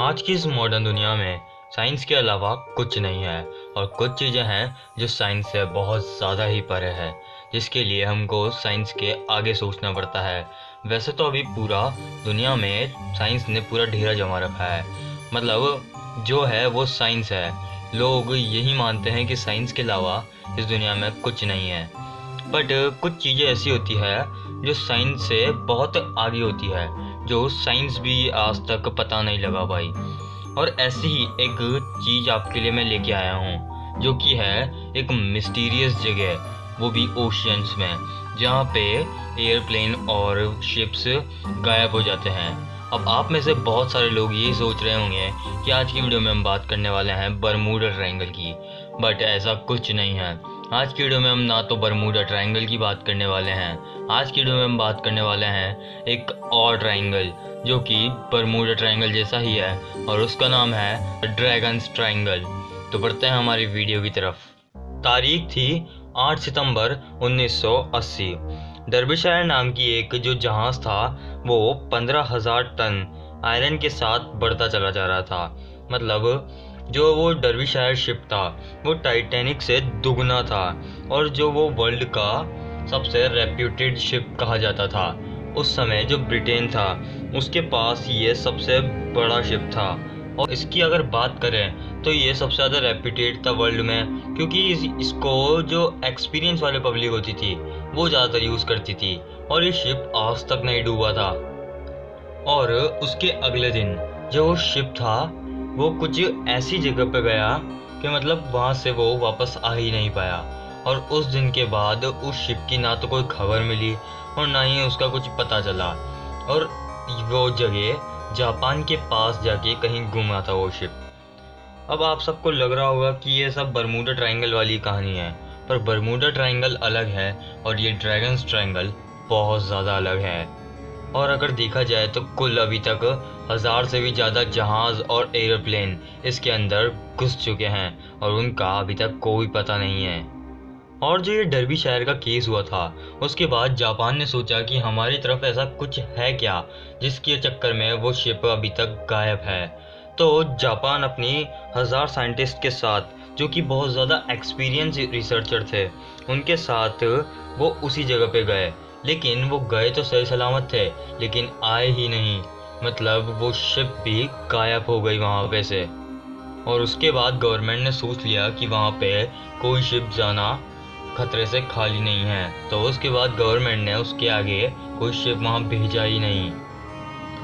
आज की इस मॉडर्न दुनिया में साइंस के अलावा कुछ नहीं है और कुछ चीज़ें हैं जो साइंस से बहुत ज़्यादा ही परे है, जिसके लिए हमको साइंस के आगे सोचना पड़ता है। वैसे तो अभी पूरा दुनिया में साइंस ने पूरा ढेरा जमा रखा है, मतलब जो है वो साइंस है। लोग यही मानते हैं कि साइंस के अलावा इस दुनिया में कुछ नहीं है। बट कुछ चीज़ें ऐसी होती है जो साइंस से बहुत आगे होती है, जो साइंस भी आज तक पता नहीं लगा पाई। और ऐसी ही एक चीज़ आपके लिए मैं लेके आया हूँ, जो कि है एक मिस्टीरियस जगह, वो भी ओशियंस में, जहाँ पे एयरप्लेन और शिप्स गायब हो जाते हैं। अब आप में से बहुत सारे लोग ये सोच रहे होंगे कि आज की वीडियो में हम बात करने वाले हैं बरमूडा ट्रायंगल की, बट ऐसा कुछ नहीं है। आज की वीडियो में हम ना तो बरमूडा ट्रायंगल की बात करने वाले हैं, आज की वीडियो में हम बात करने वाले हैं एक और ट्रायंगल जो कि बरमूडा ट्रायंगल जैसा ही है, और उसका नाम है ड्रैगन्स ट्रायंगल। तो बढ़ते हैं हमारी वीडियो की तरफ। तारीख थी 8 सितंबर 1980। डर्बीशायर नाम की एक जो जहाज़ था वो 15,000 टन आयरन के साथ बढ़ता चला जा रहा था। मतलब जो वो डर्बीशायर शिप था वो टाइटैनिक से दुगना था, और जो वो वर्ल्ड का सबसे रेप्यूटेड शिप कहा जाता था। उस समय जो ब्रिटेन था उसके पास ये सबसे बड़ा शिप था, और इसकी अगर बात करें तो ये सबसे ज़्यादा रेप्यूटेड था वर्ल्ड में, क्योंकि इसको जो एक्सपीरियंस वाले पब्लिक होती थी वो ज़्यादातर यूज़ करती थी, और ये शिप आज तक नहीं डूबा था। और उसके अगले दिन जो वो शिप था वो कुछ ऐसी जगह पे गया कि मतलब वहाँ से वो वापस आ ही नहीं पाया, और उस दिन के बाद उस शिप की ना तो कोई खबर मिली और ना ही उसका कुछ पता चला, और वो जगह जापान के पास जाके कहीं गुमा था वो शिप। अब आप सबको लग रहा होगा कि ये सब बरमूडा ट्रायंगल वाली कहानी है, पर बरमूडा ट्रायंगल अलग है और ये ड्रैगन्स ट्रायंगल बहुत ज़्यादा अलग है। और अगर देखा जाए तो कुल अभी तक 1000 से भी ज़्यादा जहाज़ और एयरप्लेन इसके अंदर घुस चुके हैं, और उनका अभी तक कोई पता नहीं है। और जो ये डर्बीशायर का केस हुआ था उसके बाद जापान ने सोचा कि हमारी तरफ ऐसा कुछ है क्या जिसके चक्कर में वो शिप अभी तक गायब है। तो जापान अपनी 1000 साइंटिस्ट के साथ, जो कि बहुत ज़्यादा एक्सपीरियंस रिसर्चर थे, उनके साथ वो उसी जगह पे गए। लेकिन वो गए तो सही सलामत थे, लेकिन आए ही नहीं। मतलब वो शिप भी गायब हो गई वहाँ पे से। और उसके बाद गवर्नमेंट ने सोच लिया कि वहाँ पे कोई शिप जाना खतरे से खाली नहीं है, तो उसके बाद गवर्नमेंट ने उसके आगे कोई शिप वहाँ भेजा ही नहीं।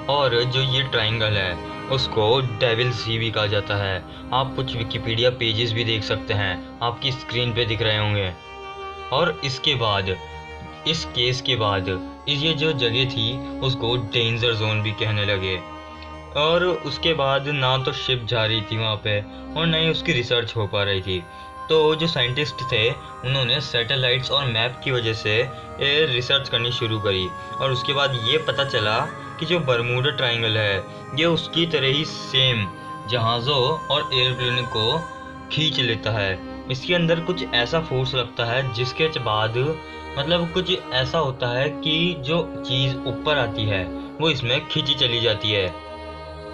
और जो ये ट्रायंगल है उसको डेविल सी भी कहा जाता है। आप कुछ विकिपीडिया पेजेस भी देख सकते हैं, आपकी स्क्रीन पे दिख रहे होंगे। और इसके बाद, इस केस के बाद, ये जो जगह थी उसको डेंजर जोन भी कहने लगे। और उसके बाद ना तो शिप जा रही थी वहाँ पे और ना ही उसकी रिसर्च हो पा रही थी। तो जो साइंटिस्ट थे उन्होंने सैटेलाइट्स और मैप की वजह से ये रिसर्च करनी शुरू करी, और उसके बाद ये पता चला कि जो बरमूडा ट्रायंगल है ये उसकी तरह ही सेम जहाज़ों और एयरप्लेन को खींच लेता है। इसके अंदर कुछ ऐसा फोर्स लगता है जिसके बाद मतलब कुछ ऐसा होता है कि जो चीज़ ऊपर आती है वो इसमें खींची चली जाती है।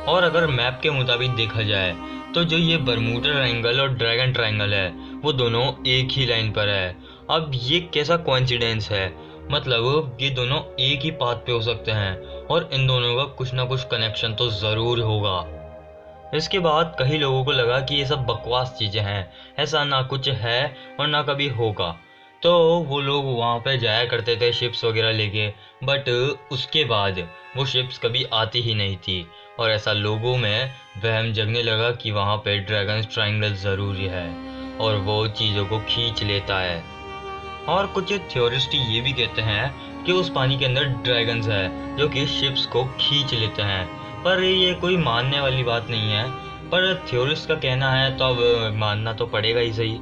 और अगर मैप के मुताबिक देखा जाए तो जो ये बरमूडा ट्रायंगल और ड्रैगन ट्रायंगल है वो दोनों एक ही लाइन पर है। अब ये कैसा कोइंसिडेंस है, मतलब ये दोनों एक ही पाथ पे हो सकते हैं, और इन दोनों का कुछ ना कुछ कनेक्शन तो ज़रूर होगा। इसके बाद कई लोगों को लगा कि ये सब बकवास चीज़ें हैं, ऐसा ना कुछ है और ना कभी होगा। तो वो लोग वहाँ पे जाया करते थे शिप्स वगैरह लेके, बट उसके बाद वो शिप्स कभी आती ही नहीं थी, और ऐसा लोगों में वहम जगने लगा कि वहाँ पे ड्रैगन्स ट्रायंगल ज़रूरी है और वो चीज़ों को खींच लेता है। और कुछ थ्योरिस्ट ये भी कहते हैं कि उस पानी के अंदर ड्रैगन्स है जो कि शिप्स को खींच लेते हैं, पर ये कोई मानने वाली बात नहीं है। पर थ्योरिस्ट का कहना है तो अब मानना तो पड़ेगा ही सही।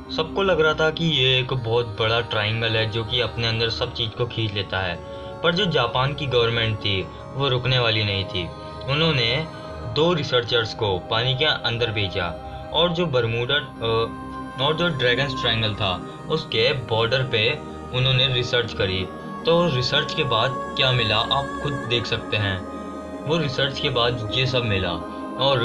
सबको लग रहा था कि ये एक बहुत बड़ा ट्रायंगल है जो कि अपने अंदर सब चीज़ को खींच लेता है, पर जो जापान की गवर्नमेंट थी वो रुकने वाली नहीं थी। उन्होंने 2 रिसर्चर्स को पानी के अंदर भेजा, और जो बरमूडा और जो ड्रैगन्स ट्रायंगल था उसके बॉर्डर पे उन्होंने रिसर्च करी। तो रिसर्च के बाद क्या मिला आप खुद देख सकते हैं। वो रिसर्च के बाद ये सब मिला और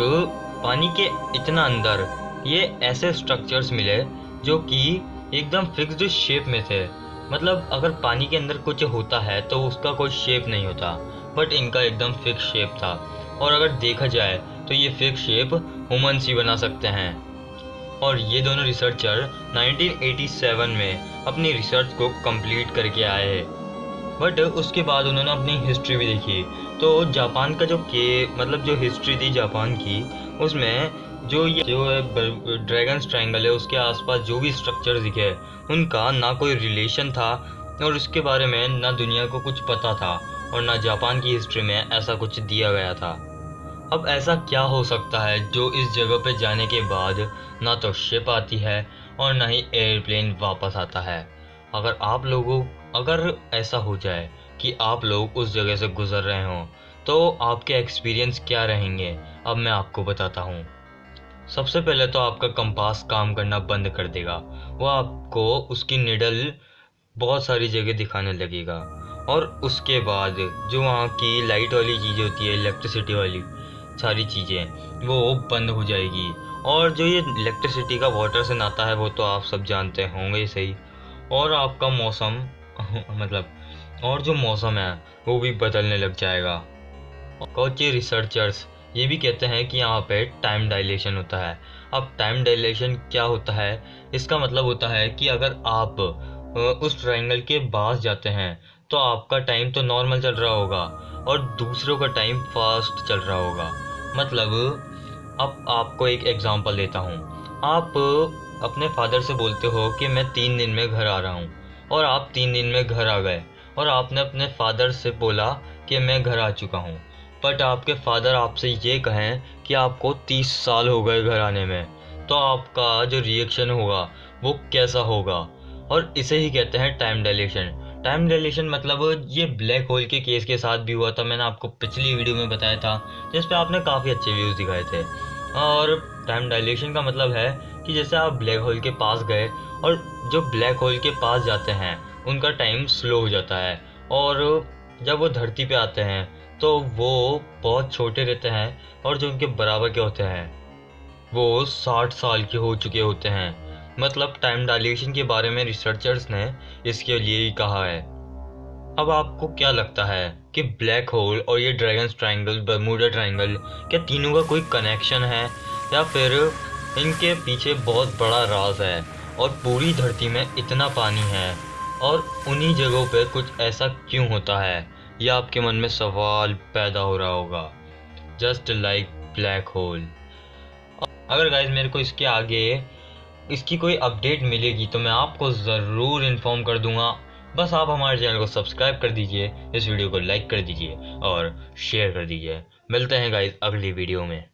पानी के इतना अंदर ये ऐसे स्ट्रक्चर्स मिले जो कि एकदम फिक्स्ड शेप में थे। मतलब अगर पानी के अंदर कुछ होता है तो उसका कोई शेप नहीं होता, बट इनका एकदम फिक्स शेप था। और अगर देखा जाए तो ये फिक्स शेप ह्यूमंस ही बना सकते हैं। और ये दोनों रिसर्चर 1987 में अपनी रिसर्च को कंप्लीट करके आए हैं। बट उसके बाद उन्होंने अपनी हिस्ट्री भी देखी, तो जापान का मतलब जो हिस्ट्री थी जापान की, उसमें जो ड्रैगन ट्रायंगल है उसके आसपास जो भी स्ट्रक्चर दिखे उनका ना कोई रिलेशन था, और उसके बारे में ना दुनिया को कुछ पता था, और ना जापान की हिस्ट्री में ऐसा कुछ दिया गया था। अब ऐसा क्या हो सकता है जो इस जगह पे जाने के बाद ना तो शिप आती है और ना ही एयरप्लेन वापस आता है। अगर ऐसा हो जाए कि आप लोग उस जगह से गुजर रहे हों तो आपके एक्सपीरियंस क्या रहेंगे, अब मैं आपको बताता हूँ। सबसे पहले तो आपका कंपास काम करना बंद कर देगा, वो आपको उसकी निडल बहुत सारी जगह दिखाने लगेगा। और उसके बाद जो वहाँ की लाइट वाली चीज़ होती है, इलेक्ट्रिसिटी वाली सारी चीज़ें, वो बंद हो जाएगी। और जो ये इलेक्ट्रिसिटी का वाटर से नाता है वो तो आप सब जानते होंगे ही सही। और आपका मौसम और जो मौसम है वो भी बदलने लग जाएगा। कुछ रिसर्चर्स ये भी कहते हैं कि यहाँ पे टाइम डायलेशन होता है। अब टाइम डायलेशन क्या होता है, इसका मतलब होता है कि अगर आप उस ट्रायंगल के पास जाते हैं तो आपका टाइम तो नॉर्मल चल रहा होगा और दूसरों का टाइम फास्ट चल रहा होगा। मतलब अब आपको एक एग्जांपल देता हूँ। आप अपने फादर से बोलते हो कि मैं 3 दिन में घर आ रहा हूँ, और आप 3 दिन में घर आ गए, और आपने अपने फादर से बोला कि मैं घर आ चुका हूँ, बट आपके फादर आपसे ये कहें कि आपको 30 साल हो गए घर आने में, तो आपका जो रिएक्शन होगा वो कैसा होगा। और इसे ही कहते हैं टाइम डायलेशन। टाइम डायलेशन मतलब ये ब्लैक होल के केस के साथ भी हुआ था, मैंने आपको पिछली वीडियो में बताया था जिस पे आपने काफ़ी अच्छे व्यूज़ दिखाए थे। और टाइम डायलेशन का मतलब है कि जैसे आप ब्लैक होल के पास गए, और जो ब्लैक होल के पास जाते हैं उनका टाइम स्लो हो जाता है, और जब वो धरती पे आते हैं तो वो बहुत छोटे रहते हैं, और जो उनके बराबर के होते हैं वो 60 साल के हो चुके होते हैं। मतलब टाइम डायलेशन के बारे में रिसर्चर्स ने इसके लिए ही कहा है। अब आपको क्या लगता है कि ब्लैक होल और ये ड्रैगन ट्रायंगल, बर्मुडा ट्रायंगल, क्या तीनों का कोई कनेक्शन है, या फिर इनके पीछे बहुत बड़ा राज है और पूरी धरती में इतना पानी है और उन्हीं जगहों पे कुछ ऐसा क्यों होता है? ये आपके मन में सवाल पैदा हो रहा होगा, जस्ट लाइक ब्लैक होल। अगर गाइज मेरे को इसके आगे इसकी कोई अपडेट मिलेगी तो मैं आपको ज़रूर इन्फॉर्म कर दूंगा। बस आप हमारे चैनल को सब्सक्राइब कर दीजिए, इस वीडियो को लाइक कर दीजिए और शेयर कर दीजिए। मिलते हैं गाइज अगली वीडियो में।